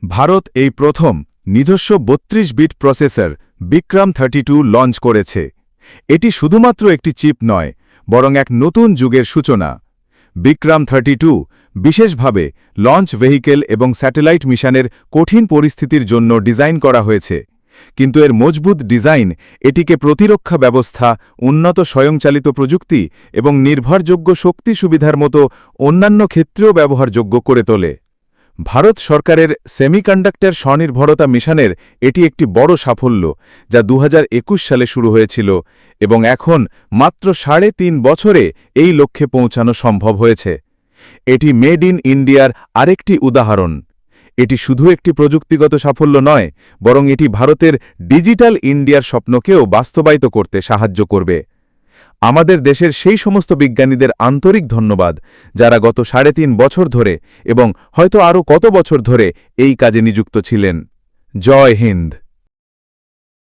ভারত এই প্রথম নিজস্ব ৩২ বিট প্রসেসর বিক্রম-32 লঞ্চ করেছে। এটি শুধুমাত্র একটি চিপ নয়, বরং এক নতুন যুগের সূচনা। বিক্রম-32 বিশেষভাবে লঞ্চ ভেহিকেল এবং স্যাটেলাইট মিশনের কঠিন পরিস্থিতির জন্য ডিজাইন করা হয়েছে, কিন্তু এর মজবুত ডিজাইন এটিকে প্রতিরক্ষা ব্যবস্থা, উন্নত স্বয়ংচালিত প্রযুক্তি এবং নির্ভরযোগ্য শক্তি সুবিধার মতো অন্যান্য ক্ষেত্রেও ব্যবহারযোগ্য করে তোলে। ভারত সরকারের সেমিকন্ডাক্টর স্বনির্ভরতা মিশনের এটি একটি বড় সাফল্য, যা ২০২১ সালে শুরু হয়েছিল এবং এখন মাত্র ৩.৫ বছরে এই লক্ষ্যে পৌঁছানো সম্ভব হয়েছে। এটি মেড ইন ইন্ডিয়ার আরেকটি উদাহরণ। এটি শুধু একটি প্রযুক্তিগত সাফল্য নয়, বরং এটি ভারতের ডিজিটাল ইন্ডিয়ার স্বপ্নকেও বাস্তবায়িত করতে সাহায্য করবে। আমাদের দেশের সেই সমস্ত বিজ্ঞানীদের আন্তরিক ধন্যবাদ, যারা গত ৩.৫ বছর ধরে এবং হয়তো আরও কত বছর ধরে এই কাজে নিযুক্ত ছিলেন। জয় হিন্দ।